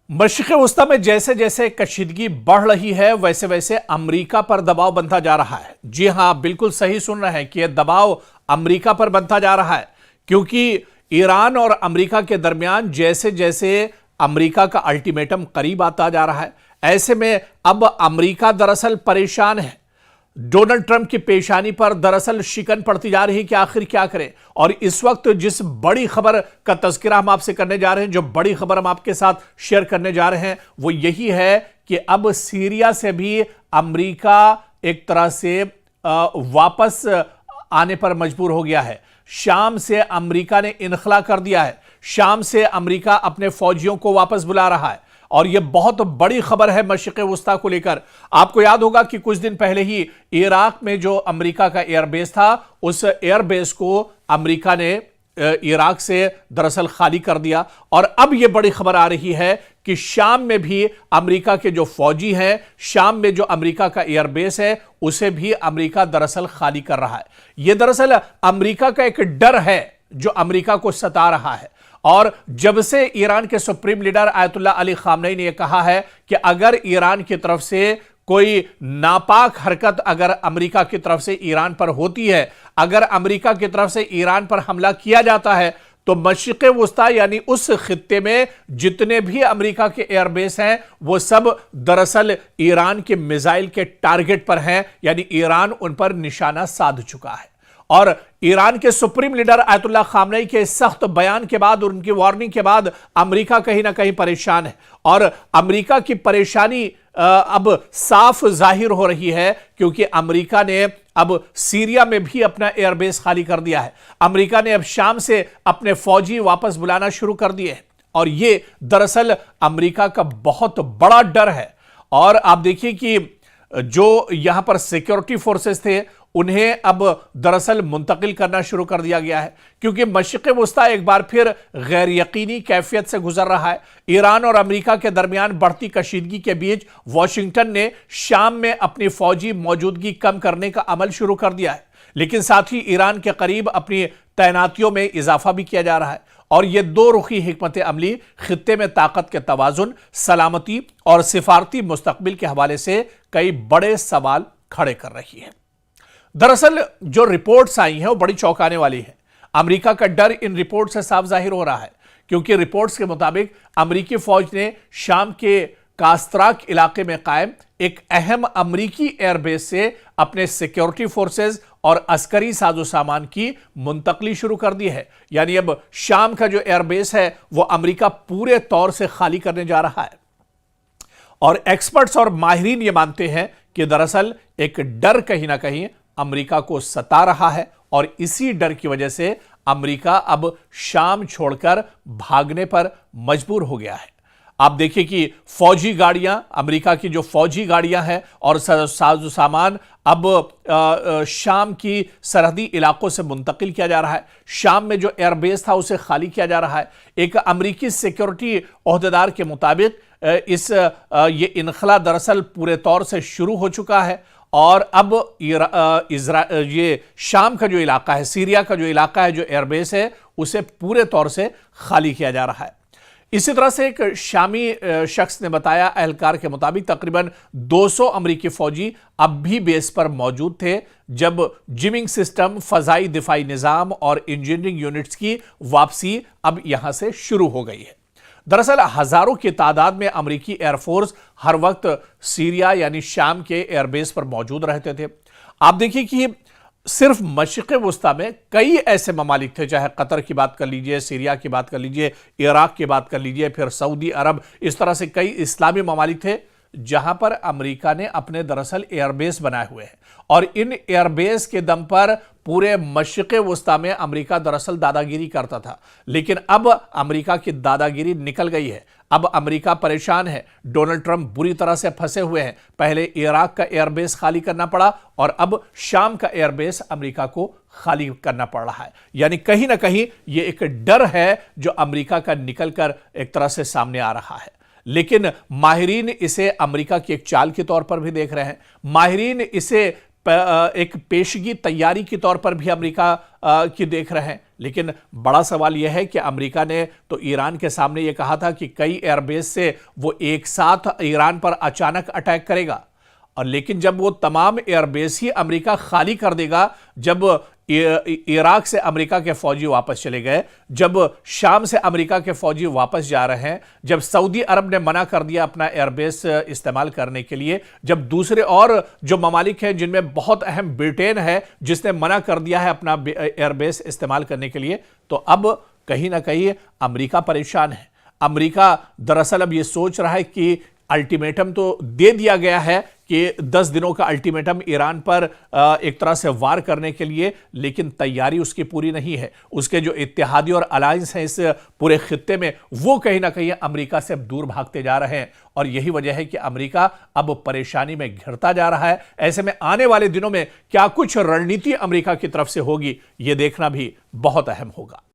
मशरिक़ वस्ता में जैसे जैसे कशीदगी बढ़ रही है वैसे वैसे अमेरिका पर दबाव बनता जा रहा है। जी हां, आप बिल्कुल सही सुन रहे हैं कि यह दबाव अमेरिका पर बनता जा रहा है, क्योंकि ईरान और अमेरिका के दरमियान जैसे जैसे अमेरिका का अल्टीमेटम करीब आता जा रहा है, ऐसे में अब अमेरिका दरअसल परेशान है। डोनाल्ड ट्रंप की पेशानी पर दरअसल शिकन पड़ती जा रही है कि आखिर क्या करें। और इस वक्त जिस बड़ी खबर का तज़किरा हम आपसे करने जा रहे हैं, जो बड़ी खबर हम आपके साथ शेयर करने जा रहे हैं, वो यही है कि अब सीरिया से भी अमेरिका एक तरह से वापस आने पर मजबूर हो गया है। शाम से अमेरिका ने इनखला कर दिया है। शाम से अमेरिका अपने फौजियों को वापस बुला रहा है और यह बहुत बड़ी खबर है मशरिक़ वस्ता को लेकर। आपको याद होगा कि कुछ दिन पहले ही इराक में जो अमेरिका का एयरबेस था, उस एयरबेस को अमेरिका ने इराक से दरअसल खाली कर दिया। और अब यह बड़ी खबर आ रही है कि शाम में भी अमेरिका के जो फौजी हैं, शाम में जो अमेरिका का एयरबेस है, उसे भी अमेरिका दरअसल खाली कर रहा है। यह दरअसल अमेरिका का एक डर है जो अमेरिका को सता रहा है। और जब से ईरान के supreme leader Ayatollah Ali Khamenei ने यह कहा है कि अगर ईरान की तरफ से कोई नापाक हरकत अगर अमेरिका की तरफ से ईरान पर होती है, अगर अमेरिका की तरफ से ईरान पर हमला किया जाता है, तो मशरिक़ वस्ता यानी उस खित्ते में जितने भी अमेरिका के एयरबेस हैं, वो सब दरअसल ईरान के मिसाइल के टारगेट पर हैं, यानी ईरान उन पर निशाना साध चुका है। और ईरान के सुप्रीम लीडर आयतुल्लाह खामनेई के सख्त बयान के बाद और उनकी वार्निंग के बाद अमेरिका कहीं ना कहीं परेशान है। और अमेरिका की परेशानी अब साफ जाहिर हो रही है, क्योंकि अमेरिका ने अब सीरिया में भी अपना एयरबेस खाली कर दिया है। अमेरिका ने अब शाम से अपने फौजी वापस बुलाना शुरू कर दिए हैं और यह दरअसल अमेरिका का बहुत बड़ा डर है। और आप देखिए कि जो यहां पर सिक्योरिटी फोर्सेस थे, उन्हें अब दरअसल मुंतकिल करना शुरू कर दिया गया है, क्योंकि मशरिक़ वस्ता एक बार फिर गैर यकीनी कैफियत से गुजर रहा है। ईरान और अमेरिका के दरमियान बढ़ती कशीदगी के बीच वाशिंगटन ने शाम में अपनी फौजी मौजूदगी कम करने का अमल शुरू कर दिया है, लेकिन साथ ही ईरान के करीब अपनी तैनातियों में इजाफा भी किया जा रहा है। और यह दो रुखी हिकमत अमली खित्ते में ताकत के तवाजुन, सलामती और सिफारती मुस्तकबिल के हवाले से कई बड़े सवाल खड़े कर रही है। दरअसल जो रिपोर्ट्स आई हैं वो बड़ी चौंकाने वाली है। अमेरिका का डर इन रिपोर्ट से साफ जाहिर हो रहा है, क्योंकि रिपोर्ट्स के मुताबिक अमेरिकी फौज ने शाम के कास्तराक इलाके में कायम एक अहम अमेरिकी एयरबेस से अपने सिक्योरिटी फोर्सेस और अस्करी साजो सामान की मुंतकली शुरू कर दी है। यानी अब शाम का जो एयरबेस है वो अमेरिका पूरे तौर से खाली करने जा रहा है। और एक्सपर्ट्स और माहिरीन ये मानते हैं कि दरअसल एक डर कहीं ना कहीं अमेरिका को सता रहा है और इसी डर की वजह से अमेरिका अब शाम छोड़कर भागने पर मजबूर हो गया है। आप देखिए कि फौजी गाड़ियां, अमेरिका की जो फौजी गाड़ियां हैं और साजो सामान अब शाम की सरहदी इलाकों से मुंतकिल किया जा रहा है। शाम में जो एयरबेस था उसे खाली किया जा रहा है। एक अमेरिकी सिक्योरिटी ओहदेदार के मुताबिक ये इनखला दरअसल पूरे तौर से शुरू हो चुका है और अब ये शाम का जो इलाका है, सीरिया का जो इलाका है, जो एयरबेस है, उसे पूरे तौर से खाली किया जा रहा है। इसी तरह से एक शामी शख्स ने बताया, अहलकार के मुताबिक तकरीबन 200 अमेरिकी फौजी अब भी बेस पर मौजूद थे जब जिमिंग सिस्टम, फजाई दिफाई निज़ाम और इंजीनियरिंग यूनिट्स की वापसी अब यहां से शुरू हो गई है। दरअसल हजारों की तादाद में अमेरिकी एयरफोर्स हर वक्त सीरिया यानी शाम के एयरबेस पर मौजूद रहते थे। आप देखिए कि सिर्फ मशरिक़ वस्ता में कई ऐसे ममालिक थे, चाहे कतर की बात कर लीजिए, सीरिया की बात कर लीजिए, इराक की बात कर लीजिए, फिर सऊदी अरब, इस तरह से कई इस्लामी ममालिक थे जहां पर अमेरिका ने अपने दरअसल एयरबेस बनाए हुए हैं। और इन एयरबेस के दम पर पूरे मशरिक़ वस्ता में अमेरिका दरअसल दादागिरी करता था, लेकिन अब अमेरिका की दादागिरी निकल गई है। अब अमेरिका परेशान है। डोनाल्ड ट्रंप बुरी तरह से फंसे हुए हैं। पहले इराक का एयरबेस खाली करना पड़ा और अब शाम का एयरबेस अमेरिका को खाली करना पड़ रहा है। यानी कहीं ना कहीं यह एक डर है जो अमेरिका का निकलकर एक तरह से सामने आ रहा है। लेकिन माहिरीन इसे अमेरिका की एक चाल के तौर पर भी देख रहे हैं। माहिरीन इसे एक पेशगी तैयारी के तौर पर भी अमेरिका की देख रहे हैं। लेकिन बड़ा सवाल यह है कि अमेरिका ने तो ईरान के सामने यह कहा था कि कई एयरबेस से वो एक साथ ईरान पर अचानक अटैक करेगा, और लेकिन जब वो तमाम एयरबेस ही अमेरिका खाली कर देगा, जब इराक से अमेरिका के फौजी वापस चले गए, जब शाम से अमेरिका के फौजी वापस जा रहे हैं, जब सऊदी अरब ने मना कर दिया अपना एयरबेस इस्तेमाल करने के लिए, जब दूसरे और जो ममालिक हैं जिनमें बहुत अहम ब्रिटेन है जिसने मना कर दिया है अपना एयरबेस इस्तेमाल करने के लिए, तो अब कहीं ना कहीं अमेरिका परेशान है। अमेरिका दरअसल अब यह सोच रहा है कि अल्टीमेटम तो दे दिया गया है कि 10 दिनों का अल्टीमेटम ईरान पर एक तरह से वार करने के लिए, लेकिन तैयारी उसकी पूरी नहीं है। उसके जो इत्तेहादी और अलायंस हैं इस पूरे खित्ते में, वो कहीं ना कहीं अमेरिका से अब दूर भागते जा रहे हैं, और यही वजह है कि अमेरिका अब परेशानी में घिरता जा रहा है। ऐसे में आने वाले दिनों में क्या कुछ रणनीति अमेरिका की तरफ से होगी, यह देखना भी बहुत अहम होगा।